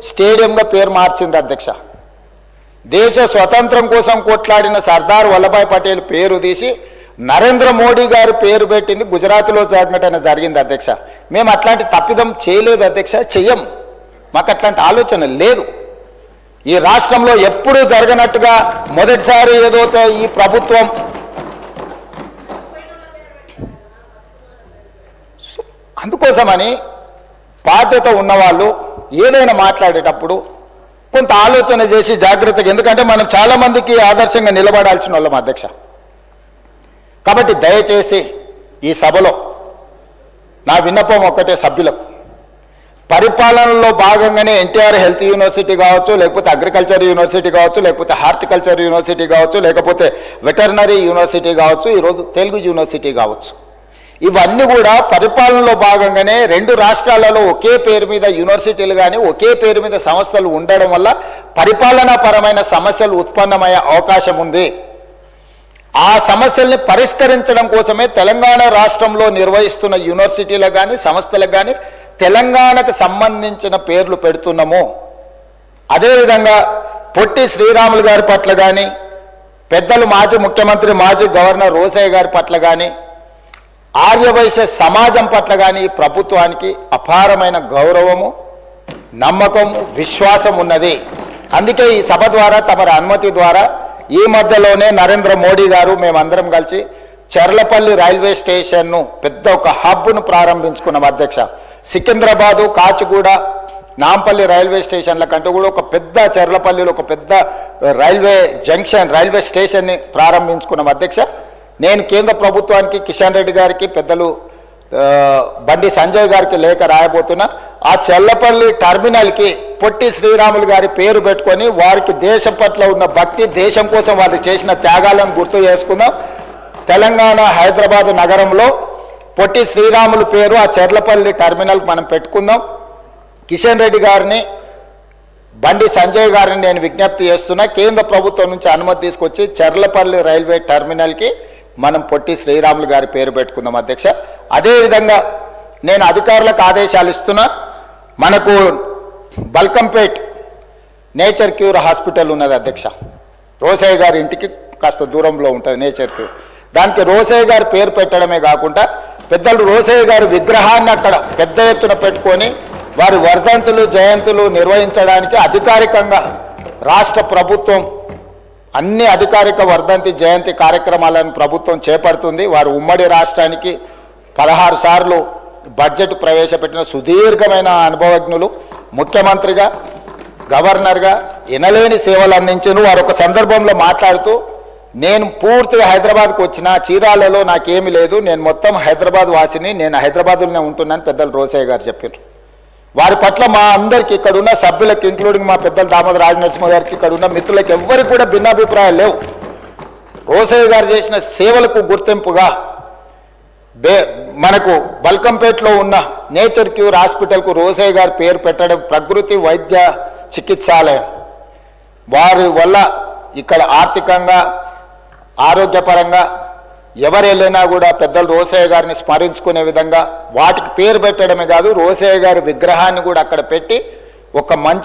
స్టేడియంగా పేరు మార్చింది అధ్యక్ష. దేశ స్వతంత్రం కోసం కొట్లాడిన సర్దార్ వల్లభాయ్ పటేల్ పేరు తీసి నరేంద్ర మోడీ గారు పేరు పెట్టింది గుజరాత్లో జరిగింది అధ్యక్ష. మేము అట్లాంటి తప్పిదం చేయలేదు అధ్యక్ష, చెయ్యం. మాకు అట్లాంటి ఆలోచన లేదు. ఈ రాష్ట్రంలో ఎప్పుడూ జరగనట్టుగా మొదటిసారి ఏదో ఈ ప్రభుత్వం అందుకోసమని బాధ్యత ఉన్నవాళ్ళు ఏదైనా మాట్లాడేటప్పుడు కొంత ఆలోచన చేసి జాగ్రత్తగా, ఎందుకంటే మనం చాలామందికి ఆదర్శంగా నిలబడాల్సిన వాళ్ళం అధ్యక్ష. కాబట్టి దయచేసి ఈ సభలో నా విన్నపం ఒక్కటే సభ్యులకు, పరిపాలనలో భాగంగానే ఎన్టీఆర్ హెల్త్ యూనివర్సిటీ కావచ్చు, లేకపోతే అగ్రికల్చర్ యూనివర్సిటీ కావచ్చు, లేకపోతే హార్టికల్చర్ యూనివర్సిటీ కావచ్చు, లేకపోతే వెటర్నరీ యూనివర్సిటీ కావచ్చు, ఈరోజు తెలుగు యూనివర్సిటీ కావచ్చు, ఇవన్నీ కూడా పరిపాలనలో భాగంగానే రెండు రాష్ట్రాలలో ఒకే పేరు మీద యూనివర్సిటీలు కానీ ఒకే పేరు మీద సంస్థలు ఉండడం వల్ల పరిపాలనాపరమైన సమస్యలు ఉత్పన్నమయ్యే అవకాశం ఉంది. ఆ సమస్యల్ని పరిష్కరించడం కోసమే తెలంగాణ రాష్ట్రంలో నిర్వహిస్తున్న యూనివర్సిటీలకు కానీ సంస్థలకు కానీ తెలంగాణకు సంబంధించిన పేర్లు పెడుతున్నాము. అదేవిధంగా పొట్టి శ్రీరాములు గారి పట్ల కానీ, పెద్దలు మాజీ ముఖ్యమంత్రి మాజీ గవర్నర్ రోసయ్య గారి పట్ల కానీ, ఆర్యవైశ్య సమాజం పట్ల కానీ ప్రభుత్వానికి అపారమైన గౌరవము, నమ్మకము, విశ్వాసం ఉన్నది. అందుకే ఈ సభ ద్వారా తమరి అనుమతి ద్వారా ఈ మధ్యలోనే నరేంద్ర మోడీ గారు మేమందరం కలిసి చెర్లపల్లి రైల్వే స్టేషన్ను పెద్ద ఒక హబ్ను ప్రారంభించుకున్నాం అధ్యక్ష. సికింద్రాబాదు, కాచిగూడ, నాంపల్లి రైల్వే స్టేషన్ల కంటే కూడా ఒక పెద్ద చెర్లపల్లిలో ఒక పెద్ద రైల్వే జంక్షన్, రైల్వే స్టేషన్ని ప్రారంభించుకున్నాం అధ్యక్ష. నేను కేంద్ర ప్రభుత్వానికి, కిషన్ రెడ్డి గారికి, పెద్దలు బండి సంజయ్ గారికి లేఖ రాయబోతున్నా. ఆ చెర్లపల్లి టర్మినల్కి పొట్టి శ్రీరాములు గారి పేరు పెట్టుకొని వారికి దేశం పట్ల ఉన్న భక్తి, దేశం కోసం వాళ్ళు చేసిన త్యాగాలను గుర్తు చేసుకుందాం. తెలంగాణ హైదరాబాద్ నగరంలో పొట్టి శ్రీరాములు పేరు ఆ చెర్లపల్లి టర్మినల్కి మనం పెట్టుకుందాం. కిషన్ రెడ్డి గారిని, బండి సంజయ్ గారిని నేను విజ్ఞప్తి చేస్తున్నా, కేంద్ర ప్రభుత్వం నుంచి అనుమతి తీసుకొచ్చి చెర్లపల్లి రైల్వే టర్మినల్కి మనం పొట్టి శ్రీరాములు గారి పేరు పెట్టుకుందాం అధ్యక్ష. అదేవిధంగా నేను అధికారులకు ఆదేశాలు ఇస్తున్నా. మనకు బల్కంపేట్ నేచర్ క్యూర్ హాస్పిటల్ ఉన్నది అధ్యక్ష. రోసయ్య గారి ఇంటికి కాస్త దూరంలో ఉంటుంది నేచర్ క్యూర్. దానికి రోసయ్య గారి పేరు పెట్టడమే కాకుండా పెద్దలు రోసయ్య గారి విగ్రహాన్ని అక్కడ పెద్ద ఎత్తున పెట్టుకొని వారి వర్ధంతులు, జయంతులు నిర్వహించడానికి అధికారికంగా రాష్ట్ర ప్రభుత్వం అన్ని అధికారిక వర్ధంతి, జయంతి కార్యక్రమాలను ప్రభుత్వం చేపడుతుంది. వారు ఉమ్మడి రాష్ట్రానికి 16 సార్లు బడ్జెట్ ప్రవేశపెట్టిన సుదీర్ఘమైన అనుభవజ్ఞులు. ముఖ్యమంత్రిగా, గవర్నర్గా ఎనలేని సేవలు అందించారు. వారు ఒక సందర్భంలో మాట్లాడుతూ, నేను పూర్తిగా హైదరాబాద్కు వచ్చిన, చీరాలలో నాకేమీ లేదు, నేను మొత్తం హైదరాబాద్ వాసిని, నేను హైదరాబాద్లోనే ఉంటున్నాను పెద్దలు రోసయ్య గారు చెప్పారు. వారి పట్ల మా అందరికి, ఇక్కడ ఉన్న సభ్యులకి, ఇంక్లూడింగ్ మా పెద్దలు దామోదర రాజనరసింహ గారికి, ఇక్కడ ఉన్న మిత్రులకి ఎవ్వరికి కూడా భిన్నాభిప్రాయాలు లేవు. రోసయ్య గారు చేసిన సేవలకు గుర్తింపుగా మనకు బల్కంపేటలో ఉన్న నేచర్ క్యూర్ హాస్పిటల్కు రోసయ్య గారి పేరు పెట్టడం, ప్రకృతి వైద్య చికిత్సాలయం. వారి వల్ల ఇక్కడ ఆర్థికంగా, ఆరోగ్యపరంగా ఎవరు వెళ్ళినా కూడా పెద్దలు రోసయ్య గారిని స్మరించుకునే విధంగా వాటికి పేరు పెట్టడమే కాదు, రోసయ్య గారి విగ్రహాన్ని కూడా అక్కడ పెట్టి ఒక మంచి